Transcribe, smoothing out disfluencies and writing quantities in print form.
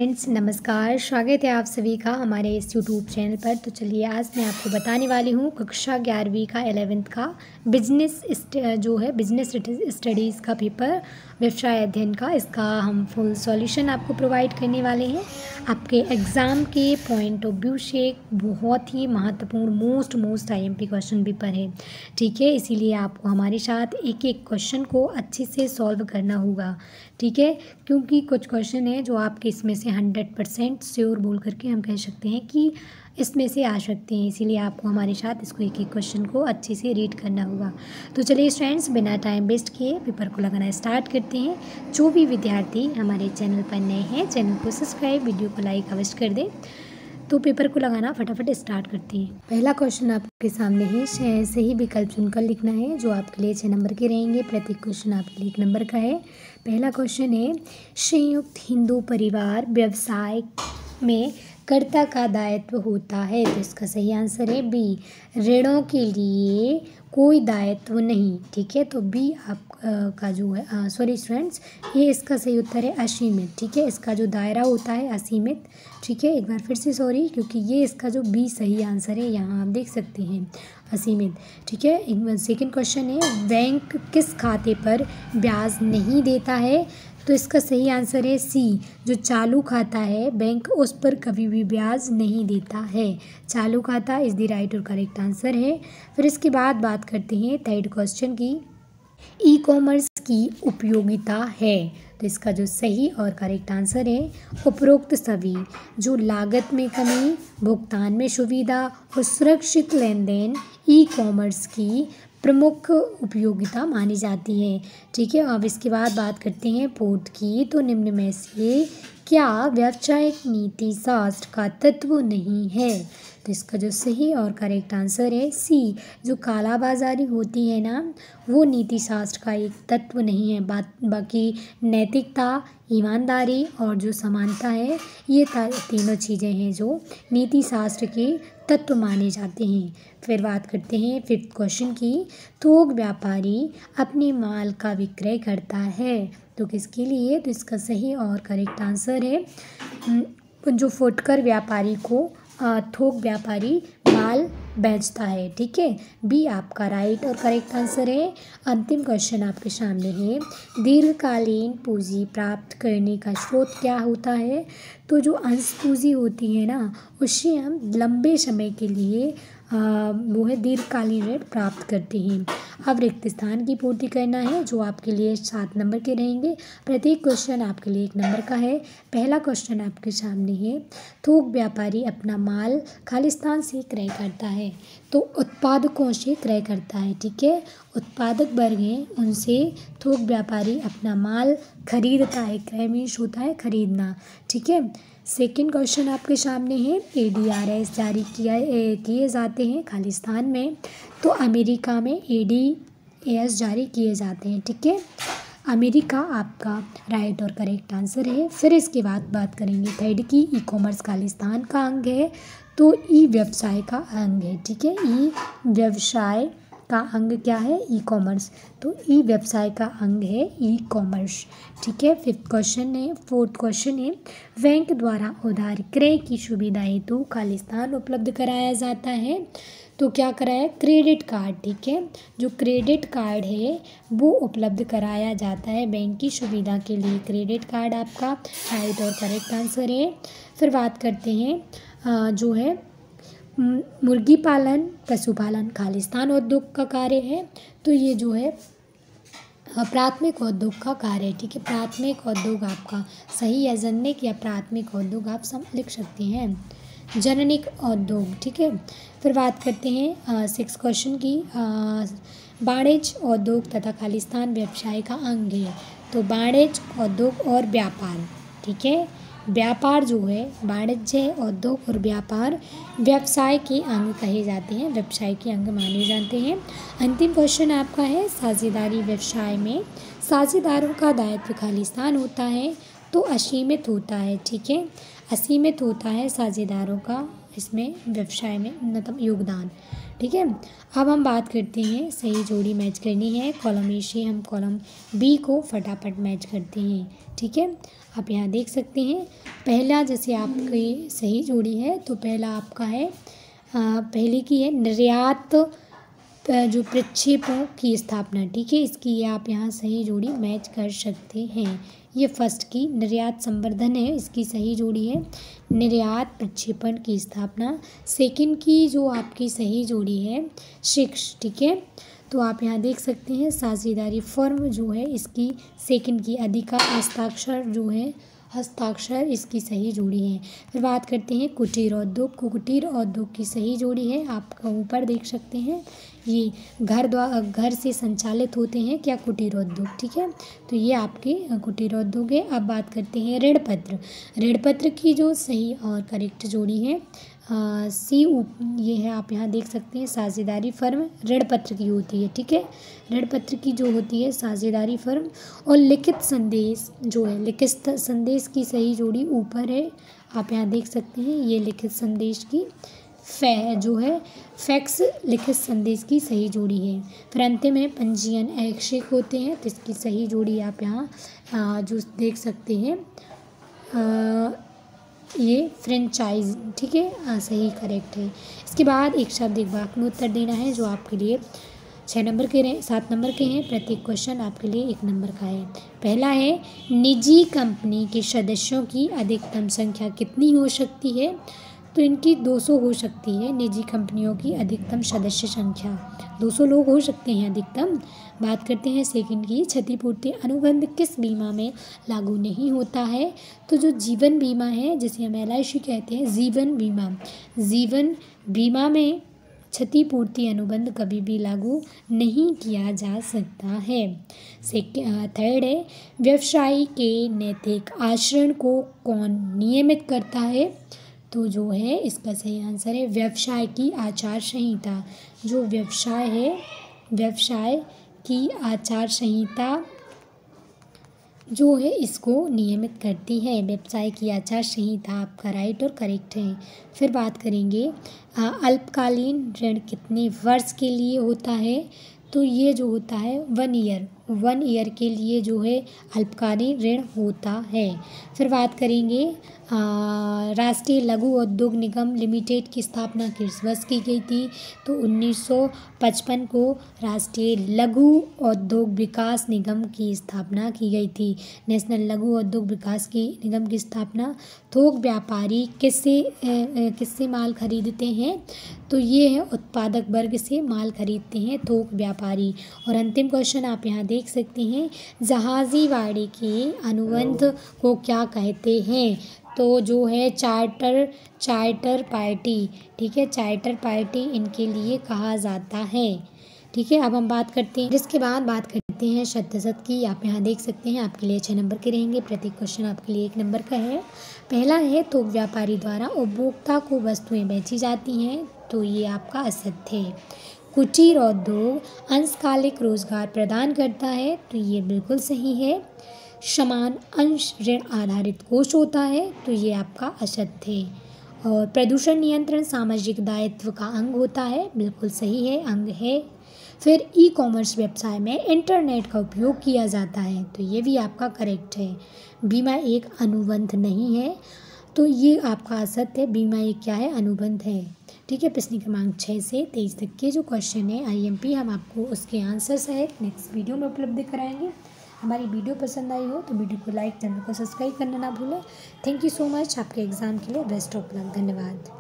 Friends नमस्कार, स्वागत है आप सभी का हमारे इस यूट्यूब चैनल पर। तो चलिए आज मैं आपको बताने वाली हूँ कक्षा 11वीं का 11th का बिजनेस बिजनेस स्टडीज़ का पेपर, व्यवसाय अध्ययन का, इसका हम फुल सॉल्यूशन आपको प्रोवाइड करने वाले हैं। आपके एग्ज़ाम के पॉइंट ऑफ व्यू से बहुत ही महत्वपूर्ण मोस्ट आईएमपी क्वेश्चन पेपर है, ठीक है। इसीलिए आपको हमारे साथ एक एक क्वेश्चन को अच्छे से सॉल्व करना होगा, ठीक है। क्योंकि कुछ क्वेश्चन है जो आपके इसमें से 100% श्योर बोल करके हम कह सकते हैं कि इसमें से आ सकते हैं। इसीलिए आपको हमारे साथ इसको एक एक क्वेश्चन को अच्छे से रीड करना होगा। तो चलिए फ्रेंड्स, बिना टाइम वेस्ट किए पेपर को लगाना स्टार्ट करते हैं। जो भी विद्यार्थी हमारे चैनल पर नए हैं, चैनल को सब्सक्राइब, वीडियो को लाइक अवश्य कर दें। तो पेपर को लगाना फटाफट स्टार्ट करते हैं। पहला क्वेश्चन आपके सामने है, सही विकल्प चुनकर लिखना है, जो आपके लिए 6 नंबर के रहेंगे। प्रत्येक क्वेश्चन आपके लिए 1 नंबर का है। पहला क्वेश्चन है, संयुक्त हिंदू परिवार व्यवसाय में कर्ता का दायित्व होता है। तो इसका सही आंसर है बी, ऋणों के लिए कोई दायित्व नहीं, ठीक है। तो बी आप का जो है सॉरी स्टूडेंट्स, ये इसका सही उत्तर है असीमित, ठीक है। इसका जो दायरा होता है असीमित, ठीक है। एक बार फिर से सॉरी, क्योंकि ये इसका जो बी सही आंसर है, यहाँ आप देख सकते हैं असीमित, ठीक है। सेकंड क्वेश्चन है, बैंक किस खाते पर ब्याज नहीं देता है। तो इसका सही आंसर है सी, जो चालू खाता है बैंक उस पर कभी भी ब्याज नहीं देता है। चालू खाता इज़ द राइट और करेक्ट आंसर है। फिर इसके बाद बात करते हैं थर्ड क्वेश्चन की, ई कॉमर्स की उपयोगिता है। तो इसका जो सही और करेक्ट आंसर है उपरोक्त सभी, जो लागत में कमी, भुगतान में सुविधा और सुरक्षित लेन देन ई कॉमर्स की प्रमुख उपयोगिता मानी जाती है, ठीक है। अब इसके बाद बात करते हैं फोर्थ की, तो निम्न में से क्या व्यावसायिक नीति शास्त्र का तत्व नहीं है। तो इसका जो सही और करेक्ट आंसर है सी, जो कालाबाजारी होती है ना, वो नीति शास्त्र का एक तत्व नहीं है। बाकी नैतिकता, ईमानदारी और जो समानता है, ये तीनों चीज़ें हैं जो नीति शास्त्र के तत्व माने जाते हैं। फिर बात करते हैं फिफ्थ क्वेश्चन की, थोक व्यापारी अपने माल का विक्रय करता है। तो किसके लिए। तो इसका सही और करेक्ट आंसर है जो फुटकर व्यापारी को थोक व्यापारी माल बेचता है, ठीक है। बी आपका राइट और करेक्ट आंसर है। अंतिम क्वेश्चन आपके सामने है, दीर्घकालीन पूंजी प्राप्त करने का स्रोत क्या होता है। तो जो अंश पूंजी होती है ना, उससे हम लंबे समय के लिए वो है दीर्घकालीन ऋण प्राप्त करते हैं। अब रिक्त स्थान की पूर्ति करना है, जो आपके लिए 7 नंबर के रहेंगे। प्रत्येक क्वेश्चन आपके लिए 1 नंबर का है। पहला क्वेश्चन आपके सामने है, थोक व्यापारी अपना माल खालिस्तान से क्रय करता है। तो उत्पादकों से क्रय करता है, ठीक है। उत्पादक वर्ग हैं, उनसे थोक व्यापारी अपना माल खरीदता है। क्रय मीन्स होता है खरीदना, ठीक है। सेकंड क्वेश्चन आपके सामने है, ADRS जारी किए जाते हैं खालिस्तान में। तो अमेरिका में ADRS जारी किए जाते हैं, ठीक है। अमेरिका आपका राइट और करेक्ट आंसर है। फिर इसके बाद बात करेंगे थर्ड की, ई कॉमर्स खालिस्तान का अंग है। तो ई व्यवसाय का अंग है, ठीक है। ई व्यवसाय का अंग क्या है, ई कॉमर्स। तो ई व्यवसाय का अंग है ई कॉमर्स, ठीक है। फोर्थ क्वेश्चन है, बैंक द्वारा उधार क्रय की सुविधा हेतु खालिस्तान उपलब्ध कराया जाता है। तो क्या कराया, क्रेडिट कार्ड, ठीक है। जो क्रेडिट कार्ड है वो उपलब्ध कराया जाता है बैंक की सुविधा के लिए। क्रेडिट कार्ड आपका राइट और करेक्ट आंसर है। फिर बात करते हैं जो है मुर्गी पालन, पशुपालन खालिस्तान उद्योग का कार्य है। तो ये जो है प्राथमिक उद्योग का कार्य है, ठीक है। प्राथमिक उद्योग आपका सही है, जननिक या प्राथमिक उद्योग आप सब लिख सकते हैं, जननिक उद्योग, ठीक है। फिर बात करते हैं 6 क्वेश्चन की, वाणिज्य उद्योग तथा खालिस्तान व्यवसाय का अंग है। तो वाणिज्य उद्योग और व्यापार, ठीक है। व्यापार जो है, वाणिज्य उद्योग और व्यापार व्यवसाय के अंग कहे जाते हैं, व्यवसाय के अंग माने जाते हैं। अंतिम क्वेश्चन आपका है, साझेदारी व्यवसाय में साझेदारों का दायित्व खालिस्तान होता है। तो असीमित होता है, ठीक है। असीमित होता है साझेदारों का इसमें व्यवसाय में मतलब योगदान, ठीक है। अब हम बात करते हैं सही जोड़ी मैच करनी है। कॉलम ए से हम कॉलम बी को फटाफट मैच करते हैं, ठीक है। आप यहाँ देख सकते हैं पहला जैसे आपकी सही जोड़ी है तो पहला आपका है पहले की है निर्यात जो प्रक्षेपों की स्थापना, ठीक है। इसकी ये आप यहाँ सही जोड़ी मैच कर सकते हैं। ये फर्स्ट की निर्यात संवर्धन है, इसकी सही जोड़ी है निर्यात प्रक्षेपण की स्थापना। सेकंड की जो आपकी सही जोड़ी है शिक्ष, ठीक है। तो आप यहाँ देख सकते हैं साझेदारी फर्म जो है इसकी सेकंड की अधिकार हस्ताक्षर जो है हस्ताक्षर इसकी सही जोड़ी है। फिर बात करते हैं कुटीर उद्योग। कुटीर उद्योग की सही जोड़ी है आप ऊपर देख सकते हैं ये घर से संचालित होते हैं क्या कुटीर उद्योग, ठीक है। तो ये आपके कुटीर उद्योग है। अब बात करते हैं ऋण पत्र। ऋण पत्र की जो सही और करेक्ट जोड़ी है ये है आप यहाँ देख सकते हैं साझेदारी फर्म ऋण पत्र की होती है, ठीक है। ऋण पत्र की जो होती है साझेदारी फर्म। और लिखित संदेश जो है लिखित संदेश की सही जोड़ी ऊपर है आप यहाँ देख सकते हैं ये लिखित संदेश की जो है फैक्स लिखित संदेश की सही जोड़ी है। फिर अंतिम है पंजीयन ऐच्छिक होते हैं तो इसकी सही जोड़ी आप यहाँ जो देख सकते हैं ये फ्रेंचाइज, ठीक है, सही करेक्ट है। इसके बाद एक शब्द एक वाक्य में उत्तर देना है जो आपके लिए 6 नंबर के 7 नंबर के हैं। प्रत्येक क्वेश्चन आपके लिए 1 नंबर का है। पहला है निजी कंपनी के सदस्यों की अधिकतम संख्या कितनी हो सकती है, तो इनकी 200 हो सकती है। निजी कंपनियों की अधिकतम सदस्य संख्या 200 लोग हो सकते हैं अधिकतम। बात करते हैं सेकंड की क्षतिपूर्ति अनुबंध किस बीमा में लागू नहीं होता है, तो जो जीवन बीमा है जिसे हम LIC कहते हैं जीवन बीमा में क्षतिपूर्ति अनुबंध कभी भी लागू नहीं किया जा सकता है। थर्ड है व्यवसायी के नैतिक आचरण को कौन नियमित करता है, तो जो है इसका सही आंसर है व्यवसाय की आचार संहिता। जो व्यवसाय है व्यवसाय की आचार संहिता जो है इसको नियमित करती है। व्यवसाय की आचार संहिता आपका राइट और करेक्ट है। फिर बात करेंगे अल्पकालीन ऋण कितने वर्ष के लिए होता है, तो ये जो होता है 1 ईयर के लिए जो है अल्पकालीन ऋण होता है। फिर बात करेंगे राष्ट्रीय लघु उद्योग निगम लिमिटेड की स्थापना किस वर्ष की गई थी, तो 1955 को राष्ट्रीय लघु उद्योग विकास निगम की स्थापना की गई थी। नेशनल लघु उद्योग विकास की निगम की स्थापना। थोक व्यापारी किससे माल खरीदते हैं, तो ये है उत्पादक वर्ग से माल खरीदते हैं थोक व्यापारी। और अंतिम क्वेश्चन आप यहाँ देख सकते हैं जहाजीवाड़ी के अनुबंध को क्या कहते हैं, तो जो है चार्टर पार्टी, ठीक है, चार्टर पार्टी इनके लिए कहा जाता है, ठीक है। अब हम बात करते हैं जिसके बाद बात करते हैं शतशत की। आप यहाँ देख सकते हैं आपके लिए 6 नंबर के रहेंगे। प्रत्येक क्वेश्चन आपके लिए 1 नंबर का है। पहला है थोक व्यापारी द्वारा उपभोक्ता को वस्तुएं बेची जाती हैं, तो ये आपका असत्य है। कुटीर उद्योग अंशकालिक रोजगार प्रदान करता है, तो ये बिल्कुल सही है। समान अंश ऋण आधारित कोष होता है, तो ये आपका असत्य है। और प्रदूषण नियंत्रण सामाजिक दायित्व का अंग होता है, बिल्कुल सही है, अंग है। फिर ई-कॉमर्स व्यवसाय में इंटरनेट का उपयोग किया जाता है, तो ये भी आपका करेक्ट है। बीमा एक अनुबंध नहीं है, तो ये आपका असत्य है। बीमा एक क्या है, अनुबंध है, ठीक है। प्रश्न क्रमांक 6 से 23 तक के जो क्वेश्चन है IMP हम आपको उसके आंसर सहित नेक्स्ट वीडियो में उपलब्ध कराएंगे। हमारी वीडियो पसंद आई हो तो वीडियो को लाइक, चैनल को सब्सक्राइब करना ना भूलें। Thank you so much. आपके एग्ज़ाम के लिए बेस्ट ऑफ लक। धन्यवाद।